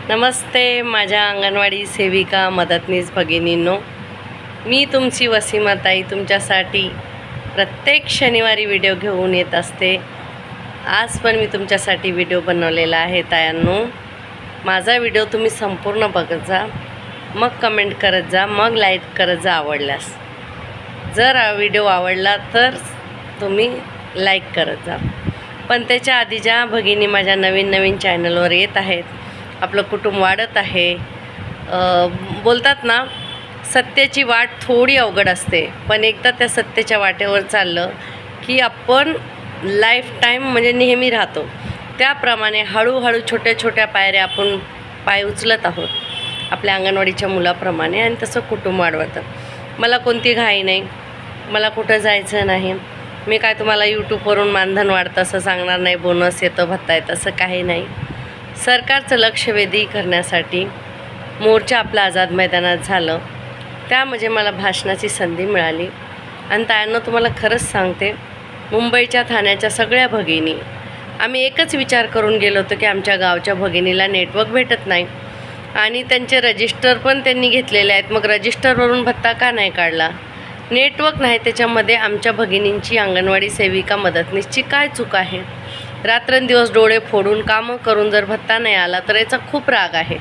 नमस्ते माझ्या अंगणवाडी सेविका मदतनीस भगिनींनो, मी तुमची वसीमाताई तुमच्यासाठी प्रत्येक शनिवारी व्हिडिओ घेऊन येत असते। आज पण मी तुमच्यासाठी व्हिडिओ बनवलेला आहे। तायांनो, माझा व्हिडिओ तुम्ही संपूर्ण बघत जा, मग कमेंट करत जा, मग लाईक करत जा आवडल्यास। जर व्हिडिओ आवडला तर तुम्ही लाईक करत जा। पण त्याच्या आधी ज्या भगिनी माझ्या नवीन चॅनलवर येत आहेत, आपलं कुटुंब वाढत आहे, बोलतात ना, सत्याची वाट थोडी अवघड असते, पण एकदा त्या सत्याच्या वाटेवर चाललं की आपण लाईफ टाईम म्हणजे नेहमी राहतो। त्याप्रमाणे हळूहळू छोट्या पायऱ्या आपण पाय उचलत आहोत आपल्या अंगणवाडीच्या मुलाप्रमाणे, आणि तसं कुटुंब वाढवतं। मला कोणती घाई नाही, मला कुठं जायचं नाही। मी काय तुम्हाला यूट्यूबवरून मानधन वाढतं असं सांगणार नाही, बोनस येतं, भत्ता येतं, असं काही नाही। सरकारचं लक्ष वेधी करण्यासाठी मोर्चा आपला आझाद मैदानात झालं, त्यामध्ये मला भाषणाची संधी मिळाली। आणि तायांनो, तुम्हाला खरंच सांगते, मुंबईच्या ठाण्याच्या सगळ्या भगिनी आम्ही एकच विचार करून गेलो होतो की आमच्या गावच्या भगिनीला नेटवर्क भेटत नाही आणि त्यांचे रजिस्टर पण त्यांनी घेतलेले आहेत, मग रजिस्टरवरून भत्ता का नाही काढला? नेटवर्क नाही, त्याच्यामध्ये आमच्या भगिनींची अंगणवाडी सेविका मदतनीसची काय चूक आहे? रात्रंदिवस डोळे फोडून कामं करून जर भत्ता नाही आला तर याचा खूप राग आहे।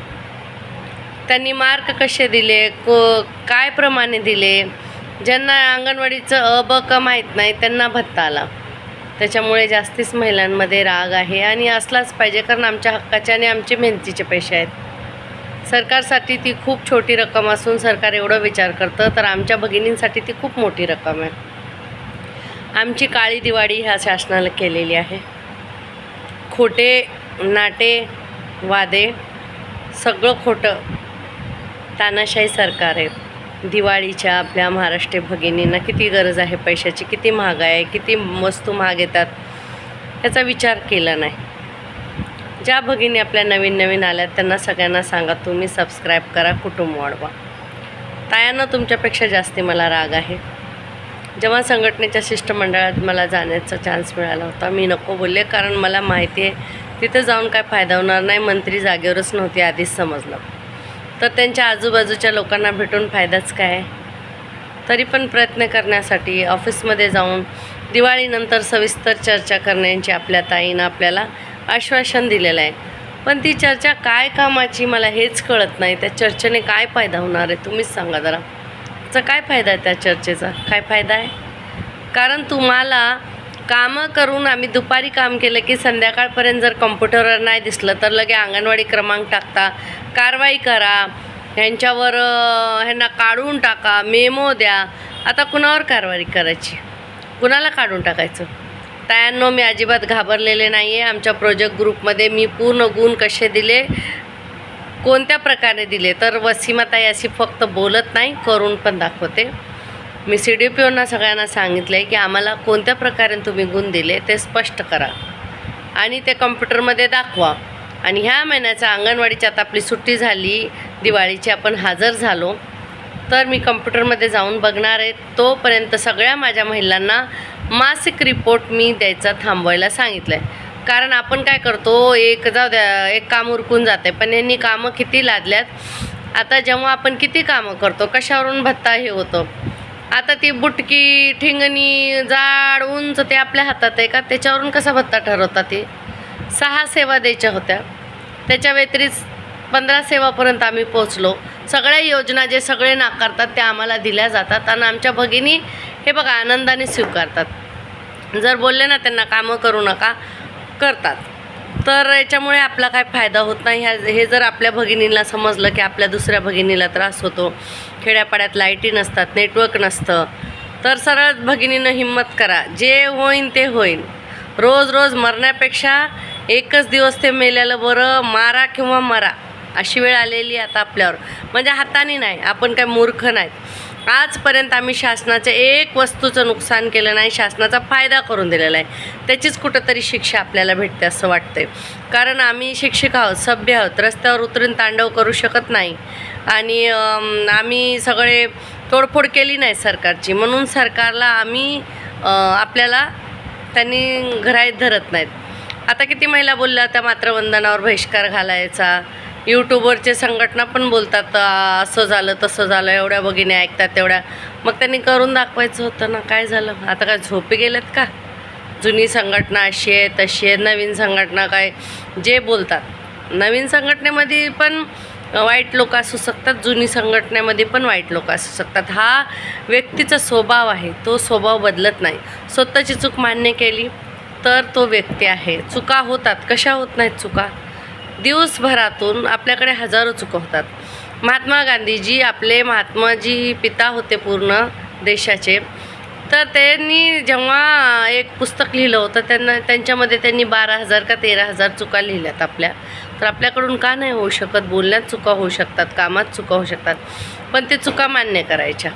त्यांनी मार्क कसे दिले, काय प्रमाणे दिले, ज्यांना अंगणवाडीचं अ ब क माहीत नाही त्यांना भत्ता आला। त्याच्यामुळे जास्तीच महिलांमध्ये राग आहे, आणि असलाच पाहिजे, कारण आमच्या हक्काचे आणि आमचे मेहनतीचे पैसे आहेत। सरकारसाठी ती खूप छोटी रक्कम असून सरकार एवढं विचार करतं, तर आमच्या भगिनींसाठी ती खूप मोठी रक्कम आहे। आमची काळी दिवाळी ह्या शासनाला केलेली आहे। खोटे नाटे वादे सगळं खोटं तानाशाही सरकार आहे। दिवाळीच्या आपल्या महाराष्ट्रीय भगिनींना किती गरज आहे पैशाची, किती महागाई आहे, किती वस्तू महाग येतात, याचा विचार केला नाही। ज्या भगिनी आपल्या नवीन आल्यात त्यांना सगळ्यांना सांगा, तुम्ही सबस्क्राईब करा, कुटुंब वाढवा। तायांना तुमच्यापेक्षा जास्ती मला राग आहे। जेव्हा संघटनेच्या शिष्टमंडळात मला जाण्याचा चान्स मिळाला होता, मी नको बोलले, कारण मला माहिती आहे तिथे जाऊन काय फायदा होणार नाही। मंत्री जागेवरच नव्हते, आधीच समजलं, तर त्यांच्या आजूबाजूच्या लोकांना भेटून फायदाच काय? तरी पण प्रयत्न करण्यासाठी ऑफिसमध्ये जाऊन दिवाळीनंतर सविस्तर चर्चा करण्याची आपल्या ताईनं आपल्याला आश्वासन दिलेलं आहे। पण ती चर्चा काय कामाची मला हेच कळत नाही। त्या चर्चेने काय फायदा होणार आहे तुम्हीच सांगा जरा। त्याचा काय फायदा आहे? त्या चर्चेचा काय फायदा आहे? कारण तुम्हाला कामं करून आम्ही दुपारी काम केलं की संध्याकाळपर्यंत जर कॉम्प्युटरवर नाही दिसलं तर लगे अंगणवाडी क्रमांक टाकता, कारवाई करा, ह्यांच्यावर ह्यांना काढून टाका, मेमो द्या। आता कुणावर कारवाई करायची, कुणाला काढून टाकायचं? तायांनो, मी अजिबात घाबरलेले नाही आहे। आमच्या प्रोजेक्ट ग्रुपमध्ये मी पूर्ण गुण कसे दिले, कोणत्या प्रकारे दिले, तर वसीमाताई अशी फक्त बोलत नाही, करून पण दाखवते। मी CDPOंना सगळ्यांना सांगितलं आहे की आम्हाला कोणत्या प्रकारे तुम्ही गुण दिले ते स्पष्ट करा आणि ते कॉम्प्युटरमध्ये दाखवा। आणि ह्या महिन्याच्या अंगणवाडीची आता आपली सुट्टी झाली, दिवाळीची आपण हजर झालो, तर मी कॉम्प्युटरमध्ये जाऊन बघणार आहे। तोपर्यंत सगळ्या माझ्या महिलांना मासिक रिपोर्ट मी द्यायचा थांबवायला सांगितलं आहे। कारण आपण काय करतो, जाऊ द्या, एक काम उरकून जाते, पण यांनी कामं किती लादल्यात। आता जेव्हा आपण किती कामं करतो, कशावरून भत्ता हे होतो? आता ती बुटकी, ठिंगणी, जाड, उंच ते आपल्या हातात आहे का? त्याच्यावरून कसा भत्ता ठरवता? ते 6 सेवा द्यायच्या होत्या, त्याच्या व्यतिरिक्त 15 सेवापर्यंत आम्ही पोचलो। सगळ्या योजना जे सगळे नाकारतात त्या आम्हाला दिल्या जातात, आणि आमच्या भगिनी हे बघा आनंदाने स्वीकारतात। जर बोलले ना त्यांना कामं करू नका, करतात। तर याच्यामुळे आपला काय फायदा होत नाही। हे जर आपल्या भगिनीला समजलं की आपल्या दुसऱ्या भगिनीला त्रास होतो, खेड्यापाड्यात लाईटी नसतात, नेटवर्क नसतं, तर सरळ भगिनीनं हिम्मत करा, जे होईन ते होईन। रोज मरण्यापेक्षा एकच दिवस ते मेलेलं बरं, मारा किंवा मरा, अशी वेळ आलेली आता आपल्यावर। म्हणजे हाताने नाही, आपण काय मूर्ख नाहीत। आजपर्यंत आम्ही शासनाच्या एक वस्तूचं नुकसान केलं नाही, शासनाचा फायदा करून दिलेला आहे। त्याचीच कुठंतरी शिक्षा आपल्याला भेटते असं वाटतंय, कारण आम्ही शिक्षक आहोत, सभ्य आहोत, रस्त्यावर उतरून तांडव करू शकत नाही, आणि आम्ही सगळे तोडफोड केली नाही सरकारची, म्हणून सरकारला आम्ही आपल्याला त्यांनी घराईत धरत नाहीत। आता किती महिला बोलल्या त्या मातृवंदनावर बहिष्कार घालायचा, यूट्यूबवरचे संघटना पण बोलतात असं झालं तसं झालं, एवढ्या भगिनी ऐकतात तेवढ्या. मग त्यांनी करून दाखवायचं होतं ना. काय झालं आता? काय झोपे गेलेत का? जुनी संघटना अशी आहे तशी आहे, नवीन संघटना काय जे बोलतात. नवीन संघटनेमध्ये पण वाईट लोक असू शकतात, जुनी संघटनेमध्ये पण वाईट लोक असू शकतात. हा व्यक्तीचा स्वभाव आहे, तो स्वभाव बदलत नाही. स्वतःची चूक मान्य केली तर तो व्यक्ती आहे. चुका होतात, कशा होत नाहीत चुका? दिवसभरातून आपल्याकडे हजारो चुका होतात. महात्मा गांधीजी आपले महात्माजी पिता होते पूर्ण देशाचे. तर त्यांनी जेव्हा एक पुस्तक लिहिलं होतं त्यांच्यामध्ये त्यांनी 12,000 का 13,000 चुका लिहिल्यात आपल्या. तर आपल्याकडून का नाही होऊ शकत? बोलण्यात चुका होऊ शकतात, कामात चुका होऊ शकतात, पण ते चुका मान्य करायच्या.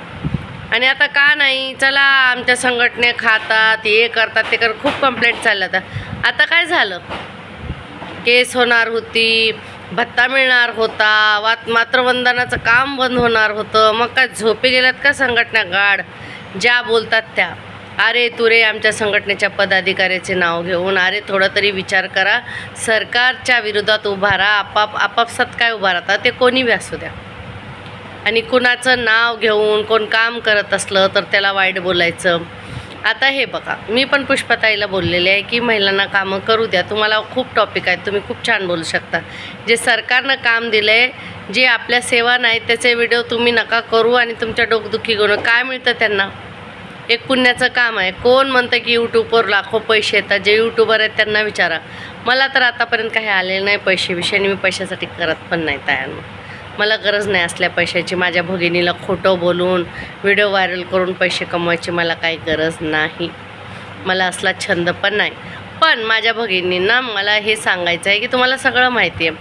आणि आता का नाही? चला आमच्या संघटने खातात, हे करतात, ते कर, खूप कंप्लेंट चालल्या. आता काय झालं? केस होणार होती, भत्ता मिळणार होता, मातृवंदनाचं काम बंद होणार होतं. मग काय झोपे गेल्यात का संघटना गाढ? ज्या बोलतात त्या अरे तुरे आमच्या संघटनेच्या पदाधिकाऱ्याचे नाव घेऊन. अरे थोडा तरी विचार करा. सरकारच्या विरोधात उभा राहा. आपापसात काय उभा राहता? ते कोणी बी असू द्या. आणि कुणाचं नाव घेऊन कोण काम करत असलं तर त्याला वाईट बोलायचं. आता हे बघा, मी पण पुष्पाताईला बोललेले आहे की महिलांना कामं करू द्या. तुम्हाला खूप टॉपिक आहेत, तुम्ही खूप छान बोलू शकता. जे सरकारनं काम दिलं आहे, जे आपल्या सेवा नाहीत त्याचे व्हिडिओ तुम्ही नका करू आणि तुमच्या डोकदुखी करू. काय मिळतं त्यांना? एक पुण्याचं काम आहे. कोण म्हणतं की यूट्यूबवर लाखो पैसे येतात? जे यूट्यूबर आहेत त्यांना विचारा. मला तर आतापर्यंत काही आलेलं नाही पैसे विषयाने. मी पैशासाठी करत पण नाही तायांनो. मला गरज नाही असल्या पैशाची. माझ्या भगिनीला खोटं बोलून व्हिडिओ व्हायरल करून पैसे कमवायची मला काही गरज नाही. मला असला छंद पण नाही. पण माझ्या भगिनींना मला हे सांगायचं आहे की तुम्हाला सगळं माहिती आहे.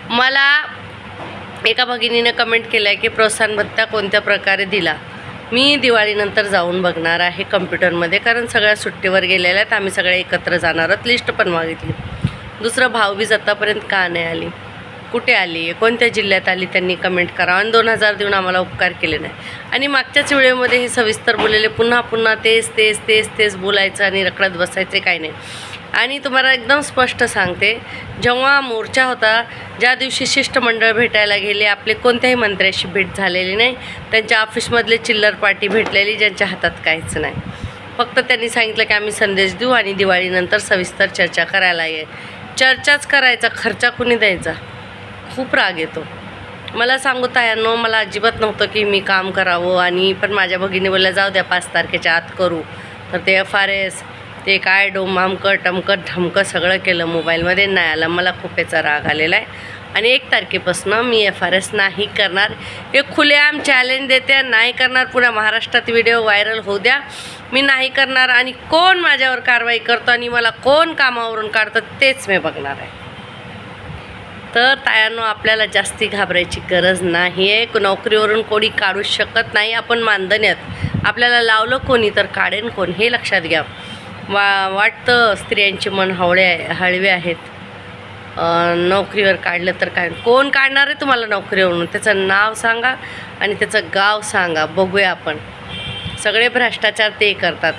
मला एका भगिनीनं कमेंट केलं आहे की प्रोत्साहन भत्ता कोणत्या प्रकारे दिला. मी दिवाळीनंतर जाऊन बघणार आहे कम्प्युटरमध्ये, कारण सगळ्या सुट्टीवर गेलेल्या आहेत. आम्ही सगळे एकत्र जाणार आहोत. लिस्ट पण मागितली. दुसरं भाऊबीज आतापर्यंत का नाही आली? कुठे आली? कोणत्या जिल्ह्यात आली? त्यांनी कमेंट करावं. आणि 2,000 देऊन आम्हाला उपकार केले नाही. आणि मागच्याच व्हिडिओमध्ये हे सविस्तर बोललेले, पुन्हा पुन्हा तेच बोलायचं आणि रखडत बसायचे काही नाही. आणि तुम्हाला एकदम स्पष्ट सांगते, जेव्हा मोर्चा होता, ज्या दिवशी शिष्टमंडळ भेटायला गेले, आपले कोणत्याही मंत्र्याशी भेट झालेली नाही. त्यांच्या ऑफिसमधले चिल्लर पार्टी भेटलेली, ज्यांच्या हातात काहीच नाही. फक्त त्यांनी सांगितलं की आम्ही संदेश देऊ आणि दिवाळीनंतर सविस्तर चर्चा करायला ये. चर्चाच करायचा, खर्चा कुणी द्यायचा? खूप राग येतो. मला सांगू तायांनो, मला अजिबात नव्हतं की मी काम करावं. आणि पण माझ्या भगिनी बोलल्या जाऊ द्या 5 तारखेच्या आत करू. तर ते FRS ते काय डोमामकं टमकं ढमकं सगळं केलं. मोबाईलमध्ये नाही आलं. मला खूप याचा राग आलेला आहे. आणि 1 तारखेपासून मी FRS नाही करणार. एक खुलेआम चॅलेंज देते, नाही करणार. पुन्हा महाराष्ट्रात व्हिडिओ व्हायरल होऊ द्या, मी नाही करणार. आणि कोण माझ्यावर कारवाई करतो आणि मला कोण कामावरून काढतं तेच मी बघणार आहे. तर तायांनो, आपल्याला जास्ती घाबरायची गरज नाही आहे. नोकरीवरून कोणी काढू शकत नाही. आपण मानधन्यात, आपल्याला लावलं कोणी तर काढेन कोण, हे लक्षात घ्या. वाटतं स्त्रियांचे मन हळवे आहेत. नोकरीवर काढलं तर काय? कोण काढणार आहे तुम्हाला नोकरीवरून? त्याचं नाव सांगा आणि त्याचं गाव सांगा, बघूया आपण. सगळे भ्रष्टाचार ते करतात.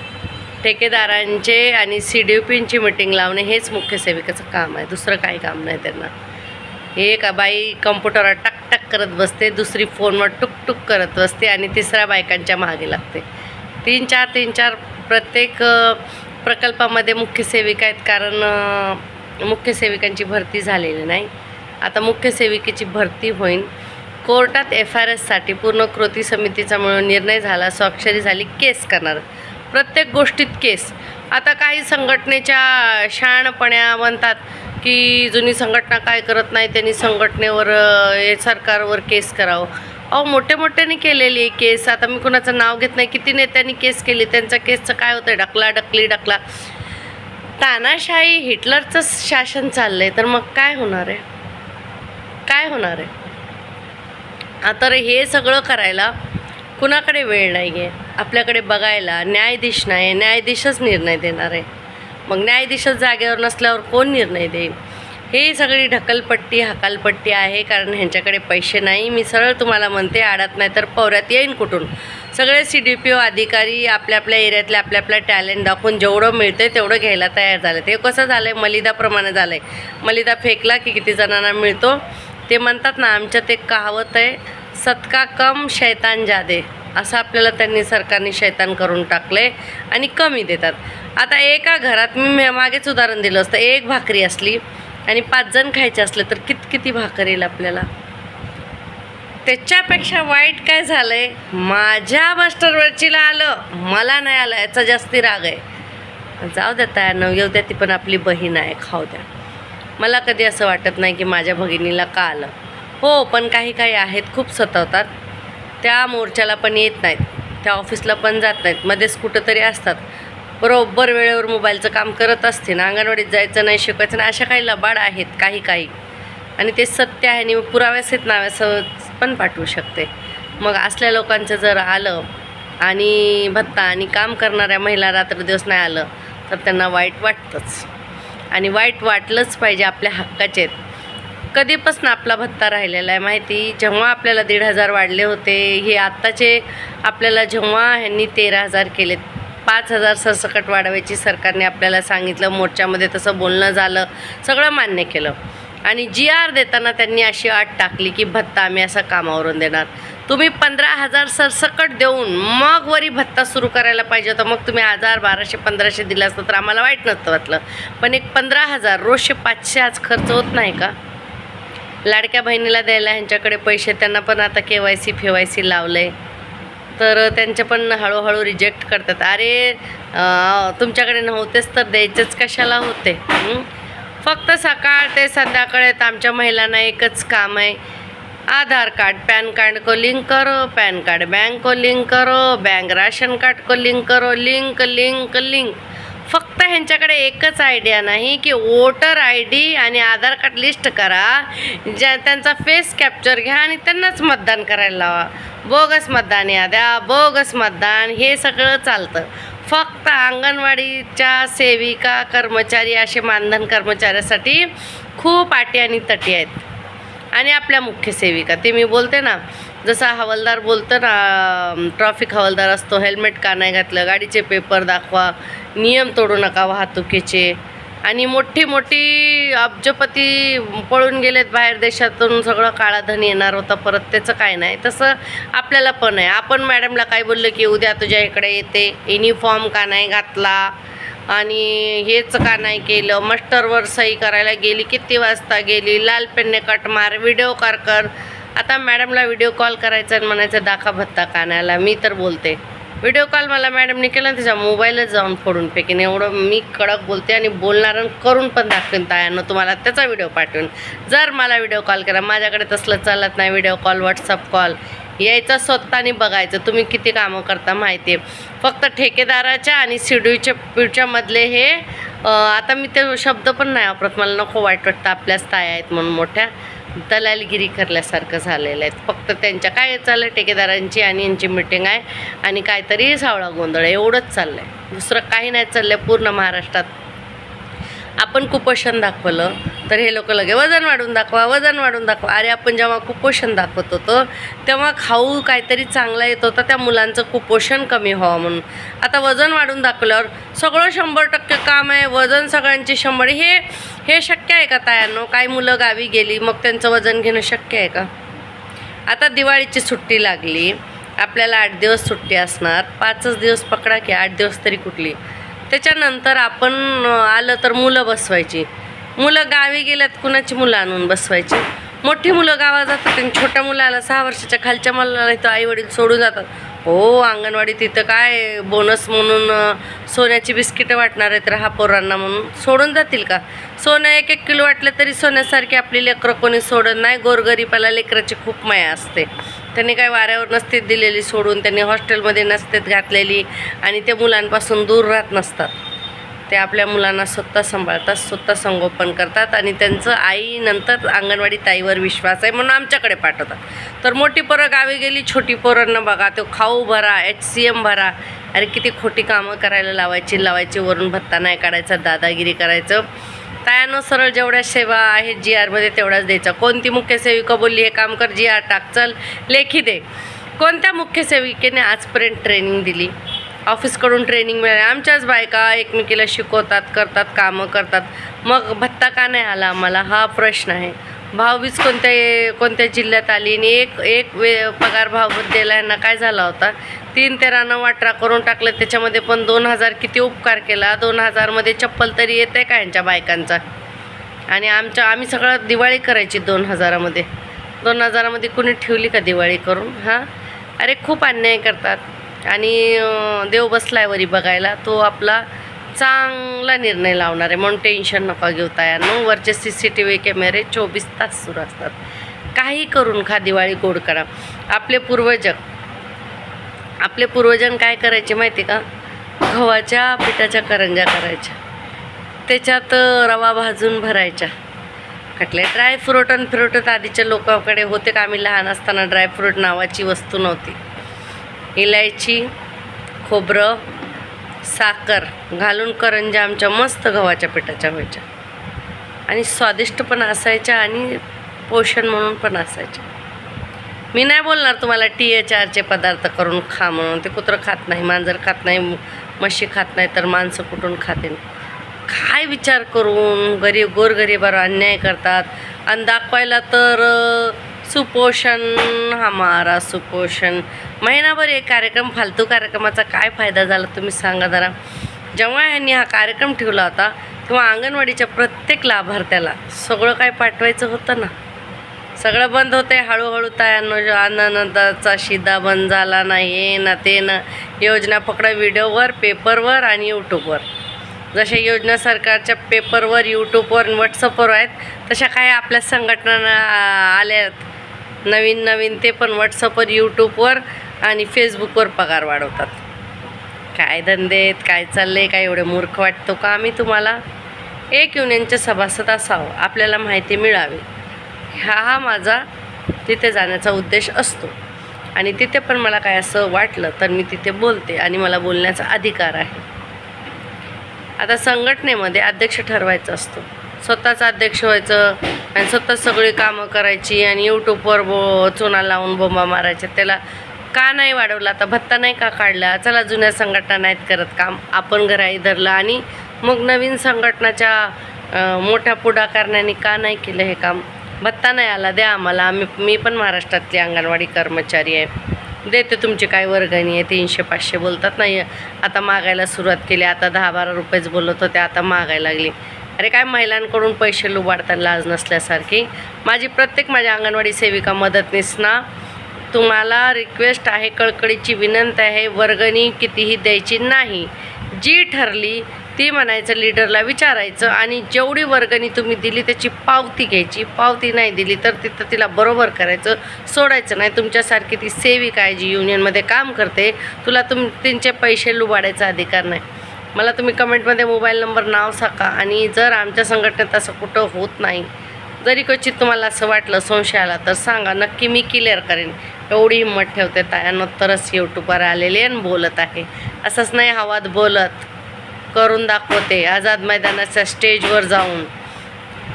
ठेकेदारांचे आणि CDPंची मीटिंग लावणे हेच मुख्य सेविकाचं काम आहे. दुसरं काही काम नाही त्यांना. एक बाई कम्प्युटरवर टक करत बसते, दुसरी फोनवर टुक करत बसते आणि तिसऱ्या बायकांच्या मागे लागते. 3-4 प्रत्येक प्रकल्पामध्ये मुख्य सेविका आहेत, कारण मुख्य सेविकांची भरती झालेली नाही. आता मुख्य सेविकेची भरती होईल. कोर्टात FRSसाठी पूर्ण कृती समितीचा मिळून निर्णय झाला, स्वाक्षरी झाली, केस करणार. प्रत्येक गोष्टीत केस. आता काही संघटनेच्या शहाणपण्या म्हणतात की जुनी संघटना काय करत नाही, त्यांनी संघटनेवर सरकारवर केस करावं. अहो, मोठ्याने केलेली आहे केस. आता मी कुणाचं नाव घेत नाही. किती नेत्यांनी केस केली, त्यांच्या केसचं काय होतं? ढकला. तानाशाही हिटलरचं शासन चाललं आहे, तर मग काय होणार आहे? आता हे सगळं करायला कुणाकडे वेळ नाही आहे. आपल्याकडे बघायला न्यायाधीश नाही. न्यायाधीशच निर्णय देणार आहे. मग न्यायाधीशच जागेवर नसल्यावर कोण निर्णय देईल? हे सगळी ढकलपट्टी हकालपट्टी आहे, कारण ह्यांच्याकडे पैसे नाही. मी सरळ तुम्हाला म्हणते, आडात नाही तर पवऱ्यात येईन कुठून. सगळे CDPO अधिकारी आपल्या एरियातले आपल्या टॅलेंट दाखवून जेवढं मिळतं तेवढं घ्यायला तयार झाले. ते कसं झालं आहे? मलिदाप्रमाणे झालं आहे. मलिदा फेकला की किती जणांना मिळतो ते म्हणतात ना, आमच्यात एक कहावत आहे, सदका कम शैतान जादे, असं आपल्याला त्यांनी सरकारने शैतान करून टाकले आणि कमी देतात. आता एका घरात मी मागेच उदाहरण दिलं असतं, एक भाकरी असली आणि 5 जण खायचे असले तर किती भाकर येईल आपल्याला. त्याच्यापेक्षा वाईट काय झालंय, माझ्या मास्टरवरचीला आलं, मला नाही आलं, याचा जास्ती राग आहे. जाऊ द्या तायांनो, येऊ द्या, ती पण आपली बहीण आहे, खाऊ द्या. मला कधी असं वाटत नाही की माझ्या भगिनीला का आलं. हो, पण काही आहेत खूप सतावतात, त्या मोर्चाला पण येत नाहीत, त्या ऑफिसला पण जात नाहीत, मध्येच कुठंतरी असतात, बरोबर वेळेवर मोबाईलचं काम करत असते ना, अंगणवाडीत जायचं नाही, शिकवायचं नाही, अशा काही लबाड आहेत काही आणि ते सत्य आहे आणि पुराव्यासहित नाव्यासह पण पाठवू शकते. मग असल्या लोकांचं जर आलं आणि भत्ता आणि काम करणाऱ्या महिला रात्रदिवस नाही आलं तर त्यांना वाईट वाटतंच आणि वाईट वाटलंच पाहिजे. आपल्या हक्काचे आहेत. कधीपासून आपला भत्ता राहिलेला आहे माहिती, जेव्हा आपल्याला 1,500 वाढले होते, हे आत्ताचे आपल्याला जेव्हा ह्यांनी 13,000 केलेत, 5,000 सरसकट वाढवायची सरकारने आपल्याला सांगितलं, मोर्चामध्ये तसं बोलणं झालं, सगळं मान्य केलं आणि GR देताना त्यांनी अशी अट टाकली की भत्ता आम्ही असा कामावरून देणार. तुम्ही 15,000 सरसकट देऊन मग वरी भत्ता सुरू करायला पाहिजे होता. मग तुम्ही 1,000, 1,200, 1,500 दिलं असतं तर आम्हाला वाईट नसतं वाटलं, पण एक 15,000 रोजचे 500 आज खर्च होत नाही का. लाडक्या बहिणीला द्यायला ह्यांच्याकडे पैसे, त्यांना पण आता KYC FYC लावलं आहे, तर त्यांचे पण हळूहळू रिजेक्ट करतात. अरे तुमच्याकडे नव्हतेच तर द्यायचेच कशाला होते. फक्त सकाळ ते संध्याकाळेत आमच्या महिलांना एकच काम आहे, आधार कार्ड पैन कार्ड को लिंक करो, पैन कार्ड बैंक को लिंक करो, बैंक राशन कार्ड को लिंक करो, लिंक लिंक लिंक. फक्त ह्यांच्याकडे एकच आयडिया नाही की वोटर ID आणि आधार कार्ड लिस्ट करा, त्यांचा फेस कॅप्चर घ्या आणि त्यांनाच मतदान करायला लावा. बोगस मतदान याद्या, बोगस मतदान, हे सगळं चालतं. फक्त अंगणवाडीच्या सेविका कर्मचारी असे मानधन कर्मचाऱ्यासाठी खूप अटी आणि तटी आहेत. आणि आपल्या मुख्य सेविका, ते मी बोलते ना, जसा हवालदार बोलतो ना, ट्रॅफिक हवालदार असतो, हेल्मेट का नाही घातलं, गाडीचे पेपर दाखवा, नियम तोडू नका वाहतुकीचे, आणि मोठी अब्जपती पळून गेलेत बाहेर देशातून, सगळं काळा धन येणार होता परत, त्याचं काय नाही. तसं आपल्याला पण आहे. आपण मॅडमला काय बोललं की उद्या तुझ्या इकडे येते, युनिफॉर्म का नाही घातला आणि हेच का नाही केलं, मास्टरवर सही करायला गेली, किती वाजता गेली, लाल पेनने कट मार, व्हिडिओ कर. आता मॅडमला व्हिडिओ कॉल करायचा आणि म्हणायचं दाखवा भत्ता कानाला. मी तर बोलते, व्हिडिओ कॉल मला मॅडमने केला, तिचा मोबाईलच जाऊन फोडून फेकीन, एवढं मी कडक बोलते आणि बोलणार करून पण दाखवेन तायांना तुम्हाला त्याचा व्हिडिओ पाठवून. जर मला व्हिडिओ कॉल करा, माझ्याकडे तसलं चालत नाही, व्हिडिओ कॉल व्हॉट्सअप कॉल यायचं, स्वतःनी बघायचं तुम्ही किती कामं करता माहिती आहे. फक्त ठेकेदाराच्या आणि CDUच्या मधले हे आता मी ते शब्द पण नाही वापरत, मला नको वाईट वाटतं, आपल्याच ताया आहेत म्हणून मोठ्या दलालगिरी करल्यासारखं झालेलं आहे. फक्त त्यांच्या काय चाललं, ठेकेदारांची आणि यांची मीटिंग आहे आणि काहीतरी सावळा गोंधळ आहे, एवढंच चाललं आहे, दुसरं काही नाही चाललं आहे. पूर्ण महाराष्ट्रात आपण कुपोषण दाखवलं तर हे लोक लगे वजन वाढून दाखवा. अरे आपण जेव्हा कुपोषण दाखवत होतो तेव्हा खाऊ काहीतरी चांगला येत होता, त्या मुलांचं कुपोषण कमी व्हावं म्हणून. आता वजन वाढून दाखवल्यावर सगळं 100% काम आहे, वजन सगळ्यांची 100, हे शक्य आहे का तायांनो. काही मुलं गावी गेली मग त्यांचं वजन घेणं शक्य आहे का. आता दिवाळीची सुट्टी लागली, आपल्याला 8 दिवस सुट्टी असणार, 5च दिवस पकडा की 8 दिवस तरी कुठली. त्याच्यानंतर आपण आलं तर मुलं बसवायची, मुलं गावी गेल्यात कुणाची मुलं आणून बसवायची. मोठी मुलं गावात जातात आणि छोट्या मुलाला 6 वर्षाच्या खालच्या मुलाला इथं आईवडील सोडून जातात. हो, अंगणवाडी तिथं काय बोनस म्हणून सोन्याची बिस्किटं वाटणार आहेत राहा पोरांना म्हणून सोडून जातील का. सोनं 1-1 किलो वाटलं तरी सोन्यासारखी आपली लेकरं कोणी सोडत नाही. गोरगरीबाला लेकराची खूप माया असते, त्यांनी काय वाऱ्यावर नसते दिलेली सोडून, त्यांनी हॉस्टेलमध्ये नसतेत घातलेली आणि ते मुलांपासून दूर राहत नसतात. ते आपल्या मुलांना स्वतः सांभाळतात, स्वतः संगोपन करतात आणि त्यांचं आई नंतर अंगणवाडी ताईवर विश्वास आहे म्हणून आमच्याकडे पाठवतात. तर मोठी पोरं गावी गेली, छोटी पोरांना बघा, तो खाऊ भरा, HCM भरा. अरे किती खोटी कामं करायला लावायची, वरून भत्ता नाही काढायचा, दादागिरी करायचं. तायानं सरळ जेवढ्या सेवा आहेत GRमध्ये तेवढ्याच द्यायचा. कोणती मुख्य सेविका बोलली हे काम कर, GR टाक, चल लेखी दे. कोणत्या मुख्य सेविकेने आजपर्यंत ट्रेनिंग दिली, ऑफिसकडून ट्रेनिंग मिळाली. आमच्याच बायका एकमेकीला शिकवतात, करतात, कामं करतात, मग भत्ता का नाही आला आम्हाला, हा प्रश्न आहे. भावबीज कोणत्या जिल्ह्यात आली आणि एक पगार भाव दिला यांना काय झाला होता, 3-13 वाटरा करून टाकलं. त्याच्यामध्ये पण 2000 किती उपकार केला. 2000मध्ये चप्पल तरी येते का यांच्या बायकांचा. आणि आम्ही सगळं दिवाळी करायची 2000मध्ये. 2000मध्ये कुणी ठेवली का दिवाळी करून? हां, अरे खूप अन्याय करतात. आणि देव बसलाय वरी बघायला, तो आपला चांगला निर्णय लावणार आहे. म्हणून टेन्शन नका घेऊ तायांनो. वरचे CCTV कॅमेरे 24 तास सुरू असतात. काही करून खा, दिवाळी गोड करा. आपले पूर्वजन काय करायचे माहिती का? गव्हाच्या पिठाच्या करंज्या करायच्या, त्याच्यात रवा भाजून भरायच्या. कटले ड्रायफ्रूट आणि फ्रूट आधीच्या लोकांकडे होते का? आम्ही लहान असताना ड्रायफ्रूट नावाची वस्तू नव्हती. इलायची, खोबरं, साखर घालून करंज्या आमच्या मस्त गव्हाच्या पिठाच्या व्हायच्या आणि स्वादिष्ट पण असायच्या आणि पोषण म्हणून पण असायच्या. मी नाही बोलणार तुम्हाला THRचे पदार्थ करून खा म्हणून. ते कुत्रं खात नाही, मांजर खात नाही, म्हशी खात नाही, तर माणसं कुठून खाते? काय विचार करून गोरगरिबावर अन्याय करतात. आणि दाखवायला तर सुपोषण हमारा सुपोषण. महिनाभर एक कार्यक्रम, फालतू कार्यक्रमाचा काय फायदा झाला तुम्ही सांगा जरा. जेव्हा यांनी हा कार्यक्रम ठेवला होता तेव्हा अंगणवाडीच्या प्रत्येक लाभार्थ्याला सगळं काय पाठवायचं होतं ना. सगळं बंद होते हळूहळू तायांनो. अन्नदानाचा शिदा बंद झाला नाही ना, ते ना योजना फक्त व्हिडिओवर, पेपरवर आणि यूट्यूबवर. जशा योजना सरकारच्या पेपरवर, यूट्यूबवर, व्हॉट्सअपवर आहेत, तशा काय आपल्या संघटना आल्यात नवीन. ते पण व्हॉट्सअपवर, यूट्यूबवर आणि फेसबुकवर पगार वाढवतात. काय धंदेत काय चालले? काय एवढे मूर्ख वाटतो का आम्ही तुम्हाला? एक युनियनचे सभासद असावं, आपल्याला माहिती मिळावी, हा माझा तिथे जाण्याचा उद्देश असतो. आणि तिथे पण मला काय असं वाटलं तर मी तिथे बोलते आणि मला बोलण्याचा अधिकार आहे. आता संघटनेमध्ये अध्यक्ष ठरवायचा असतो, स्वतःचा अध्यक्ष व्हायचं आणि स्वतः सगळी कामं करायची आणि यूट्यूबवर चुना लावून बोंबा मारायच्या. त्याला का नाही वाढवला? आता भत्ता नाही का काढला? चला, जुन्या संघटना नाहीत करत काम, आपण घराई धरलं आणि मग नवीन संघटनाच्या मोठ्या पुढाकारण्याने का नाही केलं हे काम? भत्ता नाही आला, द्या आम्हाला. मी पण महाराष्ट्रातली अंगणवाडी कर्मचारी आहे, देते तुमची काय वर्गणी आहे. 300-500 बोलतात नाही, आता मागायला सुरुवात केली. आता 10-12 रुपयेच बोलत होते, आता मागायला लागली. अरे काय महिलांकडून पैसे लुबाडताना लाज नसल्यासारखी. माझ्या अंगणवाडी सेविका मदतनीसना तुम्हाला रिक्वेस्ट आहे, कळकळीची विनंती आहे, वर्गणी कितीही द्यायची नाही. जी ठरली ती म्हणायचं, लीडरला विचारायचं आणि जेवढी वर्गणी तुम्ही दिली त्याची पावती घ्यायची. पावती नाही दिली तर तिथं तिला बरोबर करायचं, सोडायचं नाही. तुमच्यासारखी ती सेविका आहे जी युनियनमध्ये काम करते, त्यांचे पैसे लुबाडायचा अधिकार नाही. मला तुम्ही कमेंटमध्ये मोबाईल नंबर, नाव सांगा. आणि जर आमच्या संघटनेत असं कुठं होत नाही, जरी क्वचित तुम्हाला असं वाटलं, संशय आला तर सांगा, नक्की मी क्लिअर करेन. एवढी हिंमत ठेवते तायांनो, तरच यूट्यूबवर आलेले आणि बोलत आहे. असंच नाही हवात बोलत, करून दाखवते. आझाद मैदानाच्या स्टेजवर जाऊन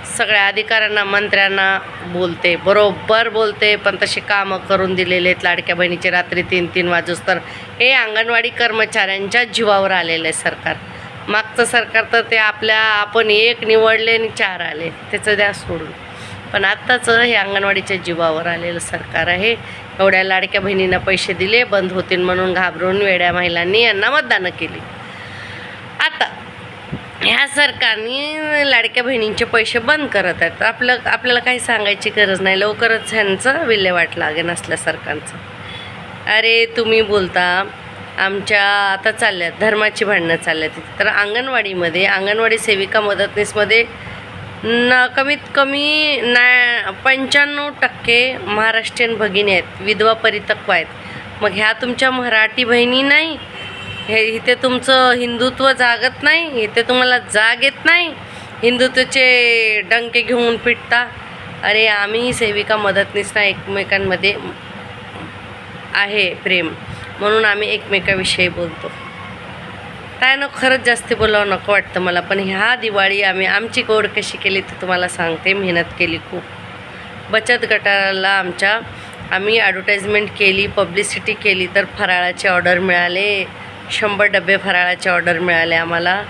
सगळ्या अधिकाऱ्यांना, मंत्र्यांना बोलते, बरोबर बोलते. पण तशी कामं करून दिलेले आहेत. लाडक्या बहिणीचे रात्री 3-3 वाजूस तर हे अंगणवाडी कर्मचाऱ्यांच्या जीवावर आलेलं आहे सरकार. मागचं सरकार तर ते आपण एक निवडले आणि 4 आले, त्याचं द्या सोडून. पण आत्ताचं हे अंगणवाडीच्या जीवावर आलेलं सरकार आहे. एवढ्या लाडक्या बहिणींना पैसे दिले, बंद होतील म्हणून घाबरून वेड्या महिलांनी यांना मतदान केली. आता ह्या सरकारने लाडक्या बहिणींचे पैसे बंद करत आहेत. आपल्याला काही सांगायची गरज नाही, लवकरच ह्यांचं विल्हेवाट लागेल असल्या सरकारचं. अरे तुम्ही बोलता आमच्या आता चालल्यात धर्माची भांडणं चालल्यात. तर अंगणवाडीमध्ये, अंगणवाडी सेविका मदतनीसमध्ये कमीत कमी 95% महाराष्ट्रीयन भगिनी आहेत, विधवा परिपक्व आहेत. मग ह्या तुमच्या मराठी बहिणी नाही? इथे तुमचं हिंदुत्व जागत नाही? इथे तुम्हाला जाग येत नाही? हिंदुत्वाचे डंके घेऊन पिटता? अरे आम्ही सेविका मदतनीसना एकमेकांमध्ये आहे प्रेम, म्हणून आम्ही एकमेकाविषयी बोलतो. त्यानं खरंच जास्त बोलावं नको वाटतं मला. पण ह्या दिवाळी आमची गोड कशी केली ते तुम्हाला सांगते. मेहनत केली खूप. बचत गटाला आम्ही ॲडव्हर्टाइजमेंट केली, पब्लिसिटी केली, तर फराळाचे ऑर्डर मिळाले. 100 डबे फराळाचे ऑर्डर मिळाले आम्हाला.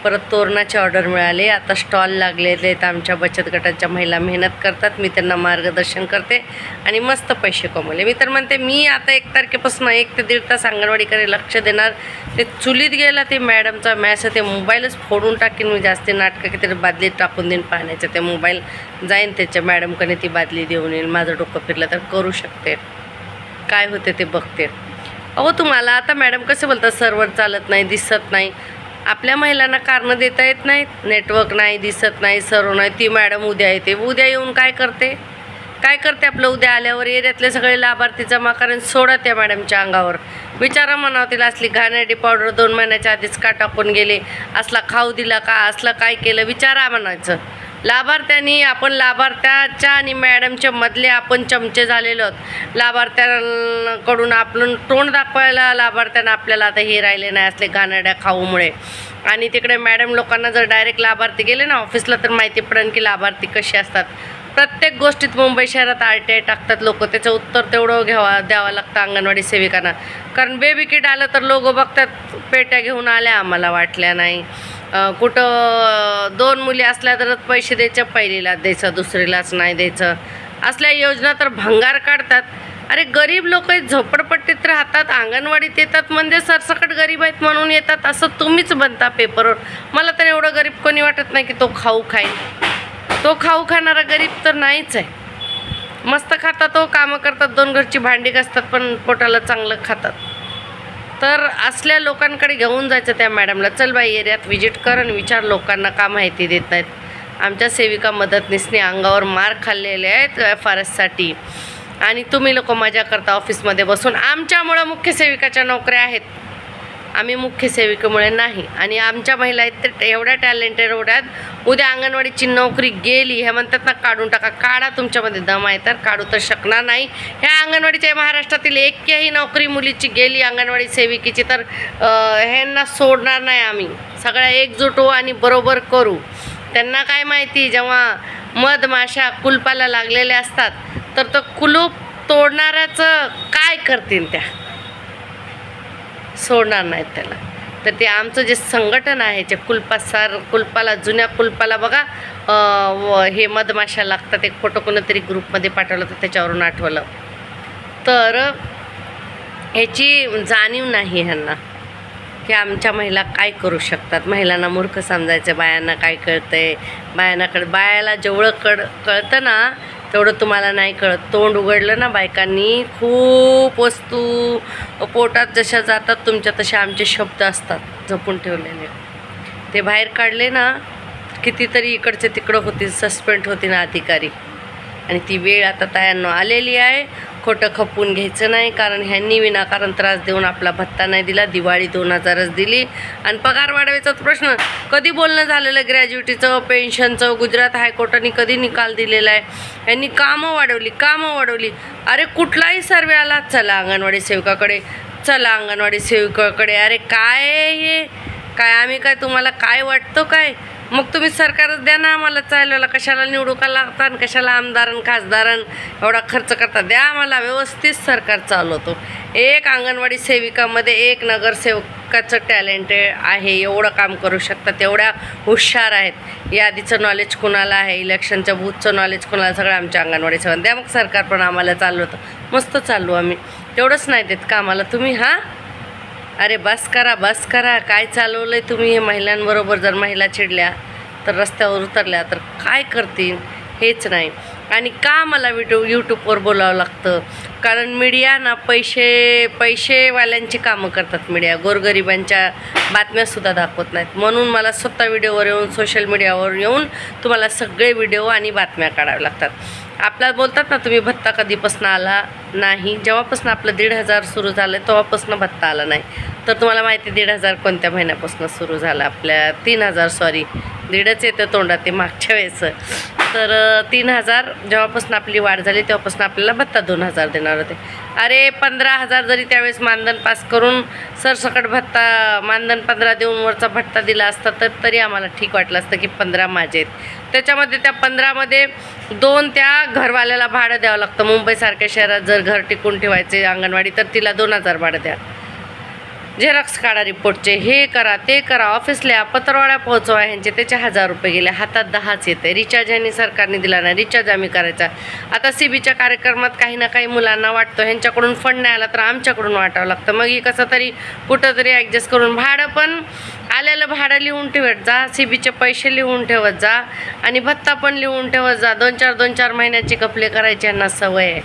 परत तोरणाची ऑर्डर मिळाली. आता स्टॉल लागलेले आहेत. आमच्या बचत गटाच्या महिला मेहनत करतात, मी त्यांना मार्गदर्शन करते आणि मस्त पैसे कमवले. मी तर म्हणते मी आता 1 तारखेपासून 1 ते 1.5 तास अंगणवाडीकडे लक्ष देणार. ते चुलीत गेला ते मॅडमचा मॅसेज, ते मोबाईलच फोडून टाकीन मी. जास्ती नाटकं की तरी बादलीत टाकून देईन पाण्याचं. ते मोबाईल जाईन त्याच्या मॅडमकडे, ती बादली देऊन येईल. माझं डोकं फिरलं तर करू शकते, काय होते ते बघते. अहो तुम्हाला आता मॅडम कसं बोलतात, सर्व्हर चालत नाही, दिसत नाही. आपल्या महिलांना कारणं देता येत नाहीत. नेटवर्क नाही, दिसत नाही, सर्व नाही. ती मॅडम उद्या येते, उद्या येऊन काय करते आपलं उद्या आल्यावर एरियातले सगळे लाभार्थी जमा करून सोडा त्या मॅडमच्या अंगावर. विचारा म्हणावं तिला, असली घाणेरडी पावडर 2 महिन्याच्या आधीच का टाकून गेले, असला खाऊ दिला का, असलं काय केलं, विचारा म्हणायचं. लाभार्थ्यांनी आपण लाभार्थ्याच्या आणि मॅडमच्या मधले आपण चमचे झालेलो आहोत. लाभार्थ्यांकडून आपण तोंड दाखवायला लाभार्थ्यांना आपल्याला आता हे राहिले नाही असले घाणेरड्या खाऊमुळे. आणि तिकडे मॅडम लोकांना जर डायरेक्ट लाभार्थी गेले ना ऑफिसला तर माहिती पडेल की लाभार्थी कसे असतात. प्रत्येक गोष्टीत मुंबई शहरात RTI टाकतात लोक. त्याचं उत्तर तेवढं द्यावं लागतं अंगणवाडी सेविकांना. कारण बेबी किट आलं तर लोक बघतात, पेट्या घेऊन आल्या आम्हाला वाटल्या नाही. कुठं 2 मुली असल्या तर पैसे द्यायचं, पहिलीला द्यायचं, दुसरीलाच नाही द्यायचं. असल्या योजना तर भंगार काढतात. अरे गरीब लोक झोपडपट्टीत राहतात, अंगणवाडीत येतात म्हणजे सरसकट गरीब आहेत म्हणून येतात असं तुम्हीच बनता पेपरवर. मला तर एवढं गरीब कोणी वाटत नाही की तो खाऊ खाईल. तो खाऊ खाणारा गरीब तर नाहीच आहे. मस्त खातात, तो कामं करतात, 2 घरची भांडी घासतात, पण पोटाला चांगलं खातात. तर असल्या लोकांकडे घेऊन जायचं त्या मॅडमला. चल बाई एरियात व्हिजिट कर आणि विचार, लोकांना का माहिती देत नाहीत. आमच्या सेविका मदतनीसने अंगावर मार खाल्लेले आहेत FRSसाठी. आणि तुम्ही लोक मजा करता ऑफिसमध्ये बसून. आमच्यामुळं मुख्य सेविकाच्या नोकऱ्या आहेत, आम्ही मुख्य सेविकेमुळे नाही. आणि आमच्या महिला आहेत तर एवढ्या टॅलेंटेड होत्यात, उद्या अंगणवाडीची नोकरी गेली हे म्हणतात ना, काढून टाका. काढा, तुमच्यामध्ये दम आहे तर काढू तर शकणार नाही. ह्या अंगणवाडीच्या महाराष्ट्रातील एकही नोकरी मुलीची गेली अंगणवाडी सेविकेची तर ह्यांना सोडणार नाही आम्ही. सगळ्या एकजूट हो आणि बरोबर करू. त्यांना काय माहिती, जेव्हा मधमाशा कुलपाला लागलेल्या असतात तर तो कुलूप तोडणाऱ्याचं काय करतील, त्या सोडणार नाहीत त्याला. तर ते आमचं जे संघटन आहे जे कुलपाला जुन्या कुलपाला बघा हे मधमाशा लागतात. एक फोटो कोणीतरी ग्रुपमध्ये पाठवलं तर त्याच्यावरून आठवलं. तर ह्याची जाणीव नाही ह्यांना की आमच्या महिला काय करू शकतात. महिलांना मूर्ख समजायचं, बायांना काय कळतंय. बायाला जेवढं कळतं ना तेवढं तुम्हाला नाही कळत. तोंड उघडलं ना बायकांनी, खूप वस्तू पोटात जशा जातात तुमच्या तशा आमचे शब्द असतात जपून ठेवलेले. ते बाहेर काढले ना कितीतरी इकडचे तिकडं होतील, सस्पेंड होतील अधिकारी. आणि ती वेळ आता तयांना आलेली आहे. खोटं खपवून घ्यायचं नाही, कारण ह्यांनी विनाकारण त्रास देऊन आपला भत्ता नाही दिला. दिवाळी 2000च दिली. आणि पगार वाढवायचा प्रश्न कधी बोलणं झालेलं, ग्रॅज्युएटीचं, पेन्शनचं. गुजरात हायकोर्टाने कधी निकाल दिलेला आहे. यांनी कामं वाढवली. अरे कुठलाही सर्वे आला, चला अंगणवाडी सेवकाकडे, चला अंगणवाडी सेविकाकडे. अरे काय हे काय, आम्ही काय तुम्हाला काय वाटतो काय? मग तुम्ही सरकारच द्या ना आम्हाला चालवायला. कशाला निवडू का लागता आणि कशाला आमदारन खासदारन एवढा खर्च करता. द्या आम्हाला, व्यवस्थित सरकार चालवतो. एक अंगणवाडी सेविकामध्ये एक नगरसेवकाचं टॅलेंटेड आहे, एवढं काम करू शकतात, एवढ्या हुशार आहेत. यादीचं नॉलेज कुणाला आहे, इलेक्शनच्या बूथचं नॉलेज कुणाला, सगळं आमच्या अंगणवाडी सेवा. द्या मग, सरकार पण आम्हाला चालवतं, मस्त चालू आम्ही. तेवढंच नाही देत का आम्हाला तुम्ही? हां अरे बस करा. काय चालवलं आहे तुम्ही हे महिलांबरोबर? जर महिला चिडल्या तर रस्त्यावर उतरल्या तर काय करतील हेच नाही. आणि का मला यूट्यूबवर बोलावं लागतं? कारण मीडिया ना पैसेवाल्यांची कामं करतात. मीडिया गोरगरिबांच्या बातम्यासुद्धा दाखवत नाहीत. म्हणून मला स्वतः व्हिडिओवर येऊन, सोशल मीडियावर येऊन तुम्हाला सगळे व्हिडिओ आणि बातम्या काढाव्या लागतात. आपल्याला बोलतात ना तुम्ही भत्ता कधीपासून आला नाही. जेव्हापासून आपलं 1,500 सुरू झालं तेव्हापासून भत्ता आला नाही. तर तुम्हाला माहिती 1,500 कोणत्या महिन्यापासून सुरू झालं? आपल्या 3,000 सॉरी 1.5 येतं तोंडात ते मागच्या वेळेचं. तर 3,000 जेव्हापासून आपली वाढ झाली तेव्हापासून आपल्याला भत्ता 2,000 देणार होते. अरे 15,000 जरी त्यावेळेस मानधन पास करून सरसकट भत्ता मानधन 15 देऊन वरचा भत्ता दिला असता तर तरी आम्हाला ठीक वाटलं असतं की 15 माझे आहेत. त्याच्यामध्ये त्या 15मध्ये 2 त्या घरवाल्याला भाडं द्यावं लागतं. मुंबईसारख्या शहरात जर घर टिकून ठेवायचे अंगणवाडी तर तिला 2,000 भाडं द्या. झेरॉक्स काढा रिपोर्टचे, हे करा ते करा, ऑफिसला पत्रवाड्या पोहोचवा ह्यांचे, त्याचे 1000 रुपये गेले, हातात 10च येते. रिचार्ज ह्यांनी सरकारने दिला नाही, रिचार्ज आम्ही करायचा. आता CBच्या कार्यक्रमात काही ना काही मुलांना वाटतं ह्यांच्याकडून फंड नाही आला तर आमच्याकडून वाटावं लागतं. मग हे कसं तरी कुठं तरी ॲडजस्ट करून भाडं पण आलेलं भाडं लिहून ठेवत जा, CBचे पैसे लिहून ठेवत जा आणि भत्ता पण लिहून ठेवत जा. 2-4 महिन्याचे कपले करायचे यांना सवय आहे,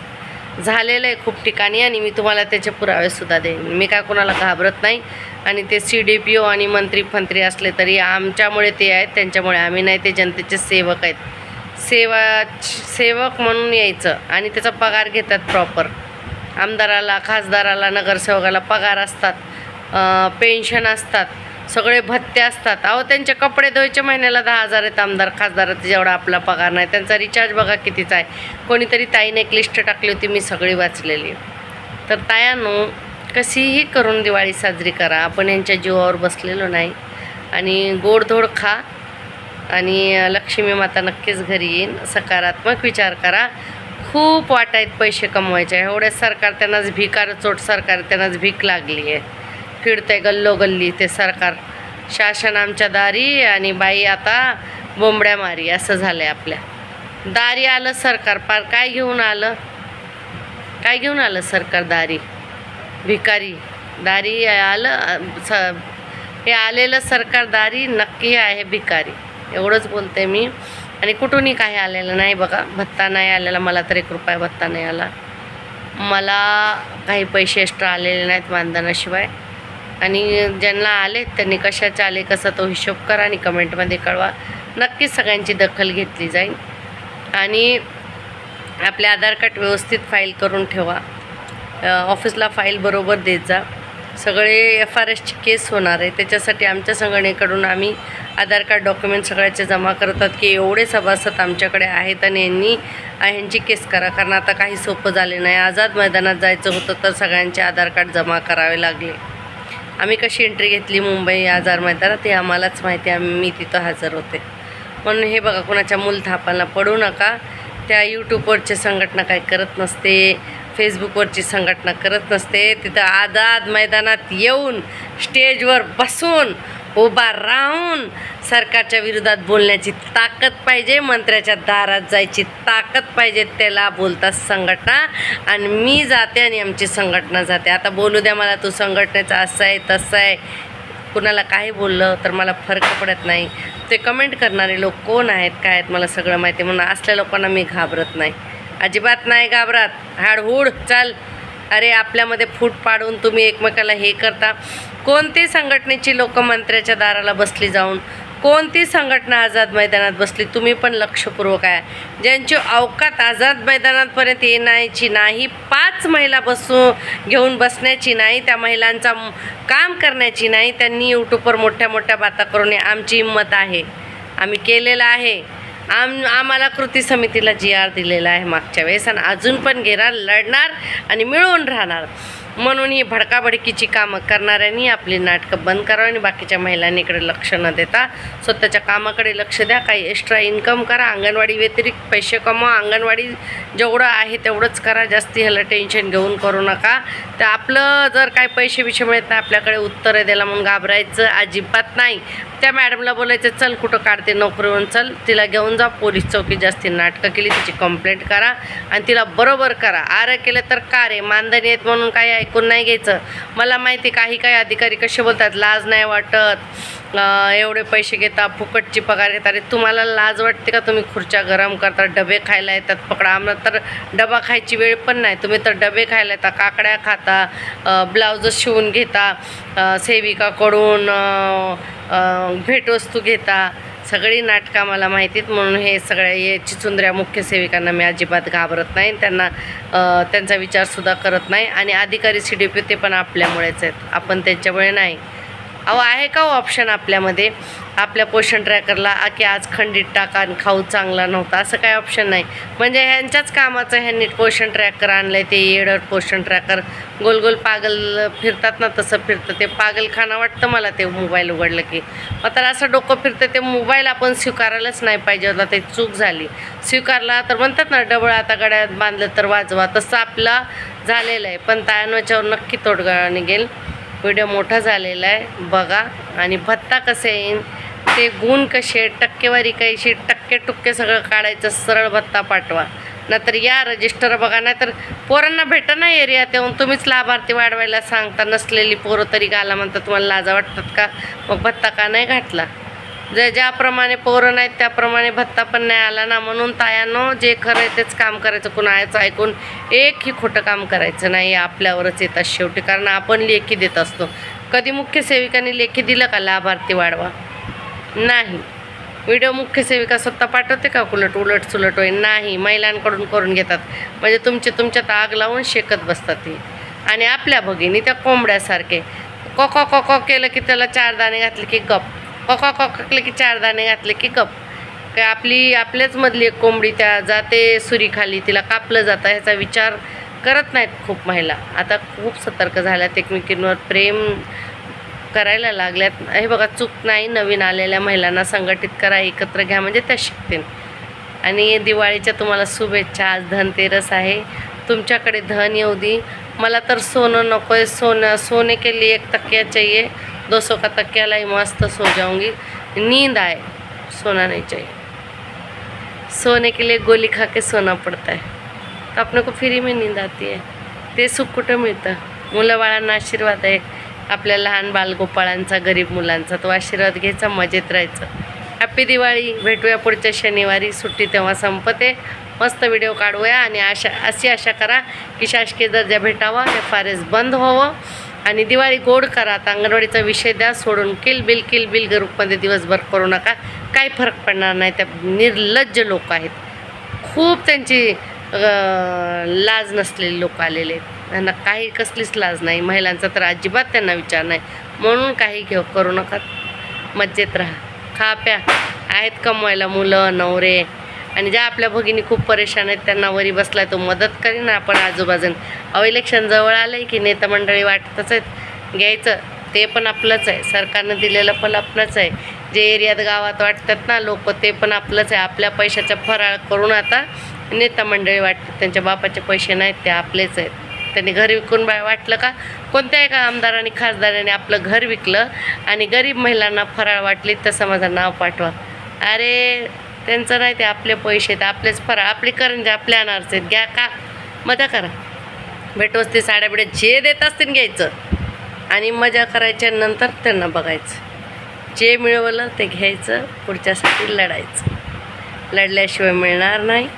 झालेलं आहे खूप ठिकाणी. आणि मी तुम्हाला त्याचे पुरावेसुद्धा देईन. मी काय कोणाला घाबरत नाही. आणि ते CDPO आणि मंत्री असले तरी आमच्यामुळे ते आहेत, त्यांच्यामुळे आम्ही नाही. ते जनतेचे सेवक आहेत. सेवक म्हणून यायचं आणि त्याचा पगार घेतात प्रॉपर. आमदाराला, खासदाराला, नगरसेवकाला पगार असतात, पेन्शन असतात, सगळे भत्ते असतात. अहो त्यांचे कपडे धुवायचे महिन्याला 10,000 आहेत. आमदार खासदाराचा जेवढा आपला पगार नाही. त्यांचा रिचार्ज बघा कितीचा आहे. कोणीतरी ताईने एक लिस्ट टाकली होती, मी सगळी वाचलेली. तर तायांनो, कशीही करून दिवाळी साजरी करा. आपण यांच्या जीवावर बसलेलो नाही. आणि गोडधोड खा आणि लक्ष्मी माता नक्कीच घरी येईन. सकारात्मक विचार करा. खूप वाट आहेत पैसे कमवायचे. एवढेच सरकार त्यांनाच चोट सरकार त्यांनाच भीक लागली आहे. फिरतंय गल्लोगल्ली ते सरकार. शासन आमच्या दारी आणि बाई आता बोंबड्या मारी असं झालं आहे. आपल्या दारी आलं सरकार. पार काय घेऊन आलं सरकार दारी? भिकारी दारी आलं. हे आलेलं सरकार दारी नक्की आहे भिकारी. एवढंच बोलते मी. आणि कुठूनही काही आलेलं नाही बघा. भत्ता नाही आलेला मला, तर 1 रुपया भत्ता नाही आला मला. काही पैसे एक्स्ट्रा आलेले नाहीत मानधनाशिवाय. आणि ज्यांना आले त्यांनी कशाचे आले कसा तो हिशोब करा आणि कमेंटमध्ये कळवा. नक्कीच सगळ्यांची दखल घेतली जाईल. आणि आपले आधार कार्ड व्यवस्थित फाईल करून ठेवा. ऑफिसला फाईल बरोबर देत जा. सगळे FRSची केस होणार आहे, त्याच्यासाठी आमच्या संघटनेकडून आम्ही आधार कार्ड डॉक्युमेंट सगळ्याचे जमा करतात की एवढे सभासद आमच्याकडे आहेत आणि ह्यांची केस करा. कारण आता काही सोपं झाले नाही. आझाद मैदानात जायचं होतं तर सगळ्यांचे आधार कार्ड जमा करावे लागले. आम्ही कशी एंट्री घेतली मुंबई आझाद मैदानात हे आम्हालाच माहिती. मी तिथं हजर होते. म्हणून हे बघा, कोणाच्या मूलथापाला पडू नका. त्या यूट्यूबवरची संघटना काय करत नसते, फेसबुकवरची संघटना करत नसते. तिथं आझाद मैदानात येऊन स्टेजवर बसून उभा राहून सरकारच्या विरोधात बोलण्याची ताकद पाहिजे. मंत्र्याच्या दारात जायची ताकद पाहिजे. त्याला बोलतात संघटना. आणि मी जाते आणि आमची संघटना जाते. आता बोलू द्या मला, तू संघटनेचं असं आहे तसं आहे. कुणाला काही बोललं तर मला फरक पडत नाही. ते कमेंट करणारे लोक कोण आहेत काय आहेत मला सगळं माहिती. म्हणून असल्या लोकांना मी घाबरत नाही, अजिबात नाही घाबरत. हाडहूड चल. अरे आपल्यामध्ये फूट पाडून तुम्ही एकमेकाला हे करता. कोणती संघटनेची लोक मंत्र्याच्या दाराला बसली जाऊन, कोणती संघटना आझाद मैदानात बसली? तुम्ही पण लक्षपूर्वक आहे. ज्यांची अवकात आझाद मैदानातपर्यंत येण्याची नाही, 5 महिला घेऊन बसण्याची नाही, त्या महिलांचा काम करण्याची नाही, त्यांनी यूट्यूबवर मोठ्या मोठ्या बाता करून आमची हिंमत आहे. आम्ही केलेलं आहे. आम्हाला कृती समितीला GR दिलेला आहे मागच्या वेळेस आणि अजून पण घेणार, लढणार आणि मिळून राहणार. म्हणून ही भडकाभडकीची कामं करणाऱ्यांनी आपली नाटकं बंद करावी आणि बाकीच्या महिलांनी इकडे लक्ष न देता स्वतःच्या कामाकडे लक्ष द्या. काही एक्स्ट्रा इन्कम करा. अंगणवाडी व्यतिरिक्त पैसे कमवा. अंगणवाडी जेवढं आहे तेवढंच करा. जास्ती ह्याला टेन्शन घेऊन करू नका. तर आपलं जर काय पैसे बिशे मिळत नाही आपल्याकडे उत्तरं द्यायला म्हणून घाबरायचं अजिबात नाही. त्या मॅडमला बोलायचं चल कुठं काढते नोकरीवरून, चल तिला घेऊन जा पोलीस चौकीत. जास्ती नाटकं केली तिची कंप्लेंट करा आणि तिला बरोबर करा. आरं केलं तर का रे, मानधनी आहेत म्हणून काही ऐकून नाही घ्यायचं. मला माहिती काही अधिकारी कसे बोलतात, लाज नाही वाटत, एवढे पैसे घेता, फुकटची पगार घेता. अरे तुम्हाला लाज वाटते का? तुम्ही खुर्च्या गरम करता, डबे खायला येतात. पकडा, आम्हाला तर डबा खायची वेळ पण नाही. तुम्ही तर डबे खायला येता, काकड्या खाता, ब्लाउज शिवून घेता, सेविकाकडून भेटवस्तू घेता. सगळी नाटकं मला माहितीत. म्हणून हे सगळ्या चिचुंद्र्या मुख्य सेविकांना मी अजिबात घाबरत नाही. त्यांना त्यांचा विचारसुद्धा करत नाही. आणि अधिकारी CDPO ते पण आपल्यामुळेच आहेत, आपण त्यांच्यामुळे नाही. अहो आहे का ऑप्शन आपल्यामध्ये? आपल्या पोषण ट्रॅकरला की आज खंडित टाका आणि खाऊ चांगला नव्हता असं काय ऑप्शन नाही. म्हणजे ह्यांच्याच कामाचं ह्यांनी पोषण ट्रॅकर आणलं आहे. ते येडर पोषण ट्रॅकर गोल गोल पागल फिरतात ना, तसं फिरतं ते. पागलखाना वाटतं मला ते मोबाईल उघडलं की. मग तर असं डोकं फिरतं. ते मोबाईल आपण स्वीकारायलाच नाही पाहिजे होता, ते चूक झाली. स्वीकारला तर म्हणतात ना, डबळ आता गड्यात बांधलं तर वाजवा, तसं आपलं झालेलं आहे. पण तायांच्यावर नक्की तोडगा निघेल. व्हिडिओ मोठा झालेला आहे, बघा. आणि भत्ता कसे येईन ते गुण कसे, टक्केवारी कशी, टक्के सगळं काढायचं, सरळ भत्ता पाठवा. नाहीतर या रजिस्टर बघा, नाहीतर पोरांना भेटा ना एरियात येऊन तुम्हीच लाभार्थी वाढवायला सांगता. नसलेली पोरं तरी घाला म्हणता. तुम्हाला लाजा वाटतात का? मग भत्ता का नाही घातला? ज्याप्रमाणे पोरं नाहीत त्याप्रमाणे भत्ता पण नाही आला ना. म्हणून तायानो, जे खरं आहे तेच काम करायचं. कुणाचं ऐकून एकही खोटं काम करायचं नाही. आपल्यावरच येतात शेवटी, कारण आपण लेखी देत असतो. कधी मुख्य सेविकांनी लेखी दिलं का लाभार्थी वाढवा? नाही. व्हिडिओ मुख्य सेविका स्वतः पाठवते का उलट सुलट होईल? नाही. महिलांकडून करून घेतात. म्हणजे तुमच्यात आग लावून शेकत बसतात ती. आणि आपल्या भगिनी त्या कोंबड्यासारखे कॉ केलं की त्याला 4 दाणे घातले की गप, कॉ केलं की 4 दाणे घातले की गप. काय आपल्याच मधली एक कोंबडी त्या जाते सुरीखाली, तिला कापलं जातं ह्याचा विचार करत नाहीत खूप महिला. आता खूप सतर्क झाल्यात, एकमेकींवर प्रेम करायला लागल्यात. हे बघा, चूक नाही. नवीन आलेल्या महिलांना संघटित करा, एकत्र घ्या, म्हणजे त्या शिकतील. आणि दिवाळीच्या तुम्हाला शुभेच्छा. आज धनतेरस आहे. तुमच्याकडे धन येऊ दे. मला तर सोनं नको आहे. सोने के लिए 1 तकिया चाहिए, 200 का तकिया लाई मस्त सो जाऊंगी. नींद आए, सोना नहीं चाहिए. सोने के लिए गोली खा के सोना पड़ता है, तो अपने को फ्री में नींद आती है. ते सुख कुठं मिळतं? मुलं बाळांना आशीर्वाद आहे आपल्या लहान बालगोपाळांचा, गरीब मुलांचा. तो आशीर्वाद घ्यायचा, मजेत राहायचं. हॅपी दिवाळी. भेटूया पुढच्या शनिवारी. सुट्टी तेव्हा संपते. मस्त व्हिडिओ काढूया. आणि अशी आशा करा की शासकीय दर्जा भेटावा, FRS बंद व्हावं आणि दिवाळी गोड करा. आता अंगणवाडीचा विषय द्या सोडून. किलबिल ग्रुपमध्ये दिवसभर करू नका, काही फरक पडणार नाही. त्या निर्लज्ज लोक आहेत, खूप त्यांची लाज नसलेली लोक आलेले आहेत. त्यांना काही कसलीच लाज नाही. महिलांचा तर अजिबात त्यांना विचार नाही. म्हणून काही करू नका, मज्जेत राहा, खा प्या. आहेत कमवायला मुलं, नवरे. आणि ज्या आपल्या भगिनी खूप परेशान आहेत त्यांना वरी बसलाय तो मदत करीन. आपण आजूबाजून इलेक्शन जवळ आलं आहे की नेता मंडळी वाटतच आहेत, घ्यायचं ते पण आपलंच आहे. सरकारनं दिलेलं पण आपलंच आहे. जे एरियात गावात वाटतात ना लोक, ते पण आपलंच आहे. आपल्या पैशाचा फराळ करून आता नेता मंडळी वाटतात. त्यांच्या बापाचे पैसे नाहीत, ते आपलेच आहेत. त्यांनी घर विकून वाटलं का? कोणत्याही का आमदारांनी खासदारांनी आपलं घर विकलं आणि गरीब महिलांना फराळ वाटली तर समाजात नाव पाठवा. अरे त्यांचं नाही, ते आपले पैसे, ते आपलेच फराळ, आपली करंजे, आपल्या अनारचे घ्या, का मजा करा. भेटवस्ती, साड्या बिड्या जे देत असतील घ्यायचं आणि मजा करायच्या. नंतर त्यांना बघायचं. जे मिळवलं ते घ्यायचं, पुढच्यासाठी लढायचं. लढल्याशिवाय मिळणार नाही.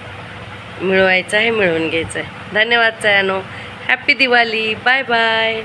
मिळवायचं आहे, मिळवून घ्यायचं आहे. धन्यवाद सयानो. हॅपी दिवाळी. Bye bye.